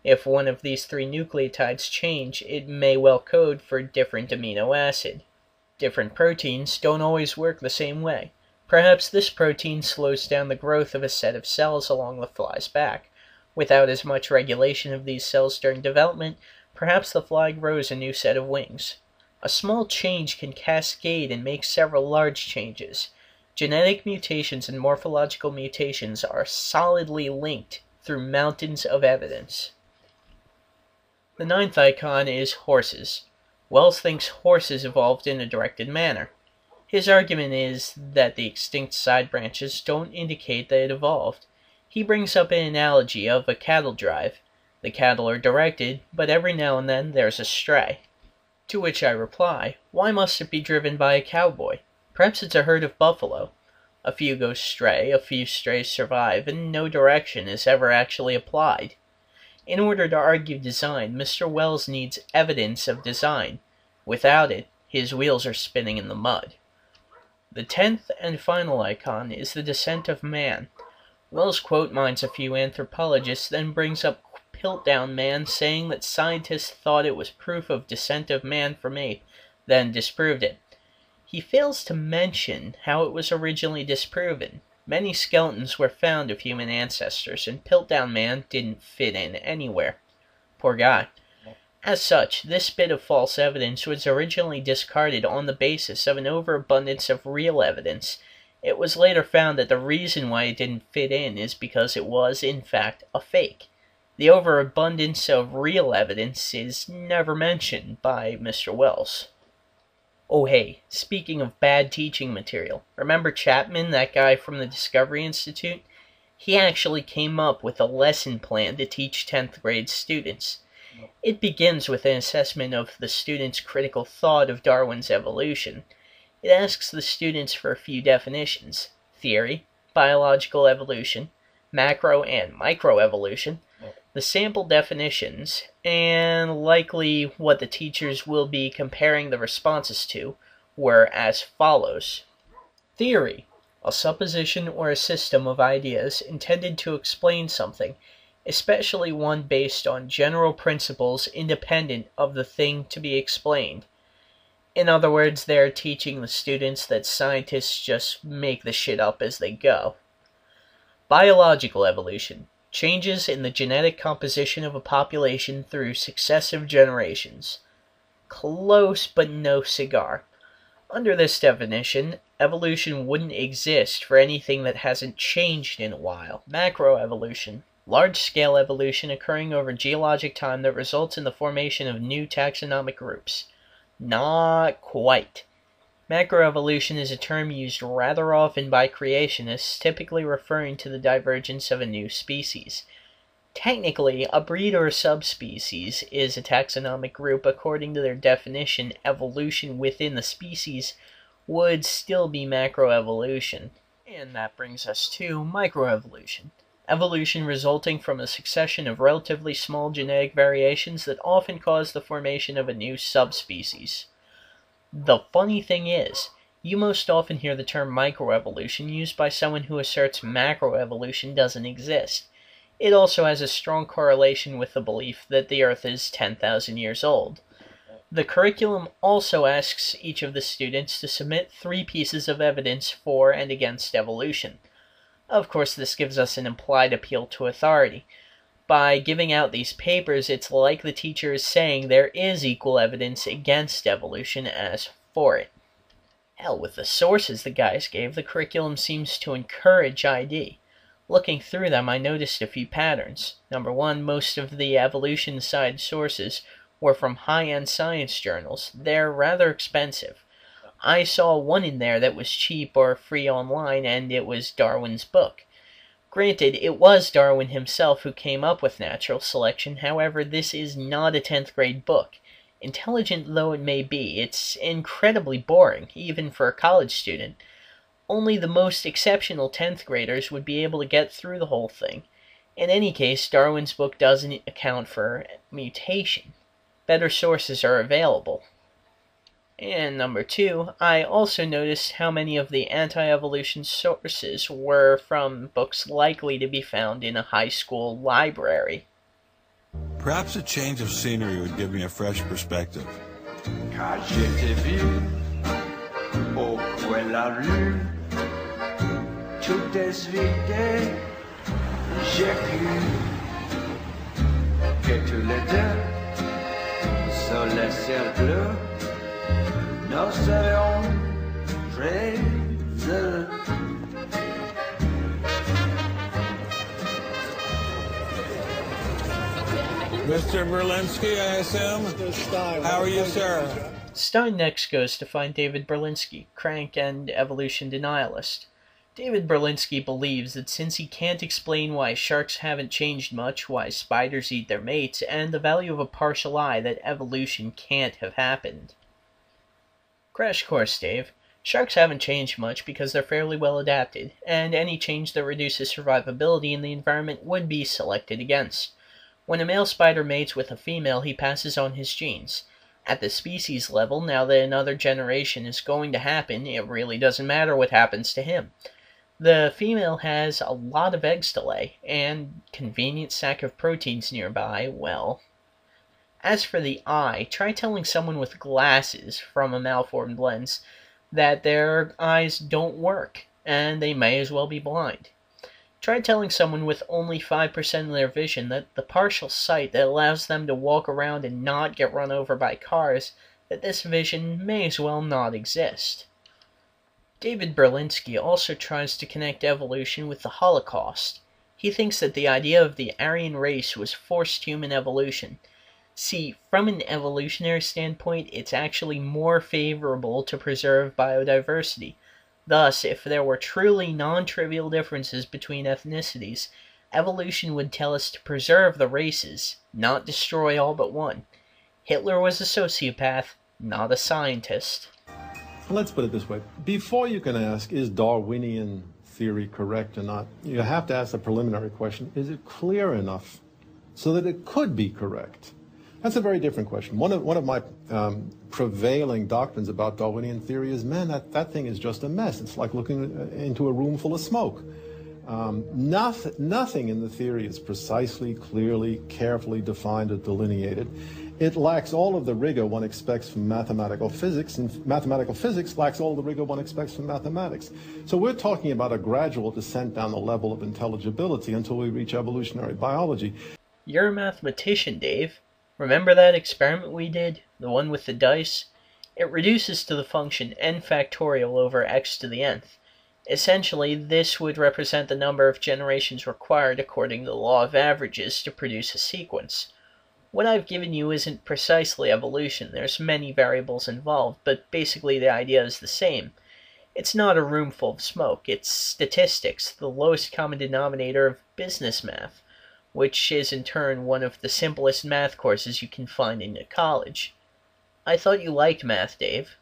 If one of these three nucleotides change, it may well code for a different amino acid. Different proteins don't always work the same way. Perhaps this protein slows down the growth of a set of cells along the fly's back. Without as much regulation of these cells during development, perhaps the fly grows a new set of wings. A small change can cascade and make several large changes. Genetic mutations and morphological mutations are solidly linked through mountains of evidence. The ninth icon is horses. Wells thinks horses evolved in a directed manner. His argument is that the extinct side branches don't indicate that it evolved. He brings up an analogy of a cattle drive. The cattle are directed, but every now and then there's a stray. To which I reply, why must it be driven by a cowboy? Perhaps it's a herd of buffalo. A few go stray, a few strays survive, and no direction is ever actually applied. In order to argue design, Mr. Wells needs evidence of design. Without it, his wheels are spinning in the mud. The 10th and final icon is the descent of man. Wells quote mines a few anthropologists, then brings up Piltdown Man saying that scientists thought it was proof of descent of man from ape, then disproved it. He fails to mention how it was originally disproven. Many skeletons were found of human ancestors, and Piltdown Man didn't fit in anywhere. Poor guy. As such, this bit of false evidence was originally discarded on the basis of an overabundance of real evidence. It was later found that the reason why it didn't fit in is because it was, in fact, a fake. The overabundance of real evidence is never mentioned by Mr. Wells. Oh hey, speaking of bad teaching material, remember Chapman, that guy from the Discovery Institute? He actually came up with a lesson plan to teach 10th grade students. It begins with an assessment of the students' critical thought of Darwin's evolution. It asks the students for a few definitions: theory, biological evolution, macro and microevolution, the sample definitions, and likely what the teachers will be comparing the responses to, were as follows. Theory: a supposition or a system of ideas intended to explain something, especially one based on general principles independent of the thing to be explained. In other words, they're teaching the students that scientists just make the shit up as they go. Biological evolution: changes in the genetic composition of a population through successive generations. Close, but no cigar. Under this definition, evolution wouldn't exist for anything that hasn't changed in a while. Macroevolution: large-scale evolution occurring over geologic time that results in the formation of new taxonomic groups. Not quite. Macroevolution is a term used rather often by creationists, typically referring to the divergence of a new species. Technically, a breed or a subspecies is a taxonomic group. According to their definition, evolution within the species would still be macroevolution. And that brings us to microevolution. Evolution resulting from a succession of relatively small genetic variations that often cause the formation of a new subspecies. The funny thing is, you most often hear the term microevolution used by someone who asserts macroevolution doesn't exist. It also has a strong correlation with the belief that the Earth is 10,000 years old. The curriculum also asks each of the students to submit 3 pieces of evidence for and against evolution. Of course, this gives us an implied appeal to authority. By giving out these papers, it's like the teacher is saying there is equal evidence against evolution as for it. Hell, with the sources the guys gave, the curriculum seems to encourage ID. Looking through them, I noticed a few patterns. Number one, most of the evolution side sources were from high-end science journals. They're rather expensive. I saw one in there that was cheap or free online, and it was Darwin's book. Granted, it was Darwin himself who came up with natural selection. However, this is not a 10th grade book. Intelligent though it may be, it's incredibly boring, even for a college student. Only the most exceptional 10th graders would be able to get through the whole thing. In any case, Darwin's book doesn't account for mutation. Better sources are available. And number 2, I also noticed how many of the anti-evolution sources were from books likely to be found in a high school library. Perhaps a change of scenery would give me a fresh perspective. Quand je t'ai vu au coin de la rue, tout est vide, j'ai cru que tous les deux, sur le ciel bleu, nous serions très heureux. Mr. Berlinski, I assume? How are you, sir? Stein next goes to find David Berlinski, crank and evolution denialist. David Berlinski believes that since he can't explain why sharks haven't changed much, why spiders eat their mates, and the value of a partial eye, that evolution can't have happened. Crash course, Dave. Sharks haven't changed much because they're fairly well adapted, and any change that reduces survivability in the environment would be selected against. When a male spider mates with a female, he passes on his genes. At the species level, now that another generation is going to happen, it really doesn't matter what happens to him. The female has a lot of eggs to lay, and convenient sack of proteins nearby, well. As for the eye, try telling someone with glasses from a malformed lens that their eyes don't work, and they may as well be blind. Try telling someone with only 5% of their vision that the partial sight that allows them to walk around and not get run over by cars, that this vision may as well not exist. David Berlinski also tries to connect evolution with the Holocaust. He thinks that the idea of the Aryan race was forced human evolution. See, from an evolutionary standpoint, it's actually more favorable to preserve biodiversity. Thus, if there were truly non-trivial differences between ethnicities, evolution would tell us to preserve the races, not destroy all but one. Hitler was a sociopath, not a scientist. Let's put it this way. Before you can ask, is Darwinian theory correct or not, you have to ask the preliminary question, is it clear enough so that it could be correct? That's a very different question. One of my prevailing doctrines about Darwinian theory is, man, that thing is just a mess. It's like looking into a room full of smoke. Nothing in the theory is precisely, clearly, carefully defined or delineated. It lacks all of the rigor one expects from mathematical physics, and mathematical physics lacks all the rigor one expects from mathematics. So we're talking about a gradual descent down the level of intelligibility until we reach evolutionary biology. You're a mathematician, Dave. Remember that experiment we did? The one with the dice? It reduces to the function n factorial over x to the nth. Essentially, this would represent the number of generations required according to the law of averages to produce a sequence. What I've given you isn't precisely evolution. There's many variables involved, but basically the idea is the same. It's not a room full of smoke. It's statistics, the lowest common denominator of business math, which is in turn one of the simplest math courses you can find in a college. I thought you liked math, Dave.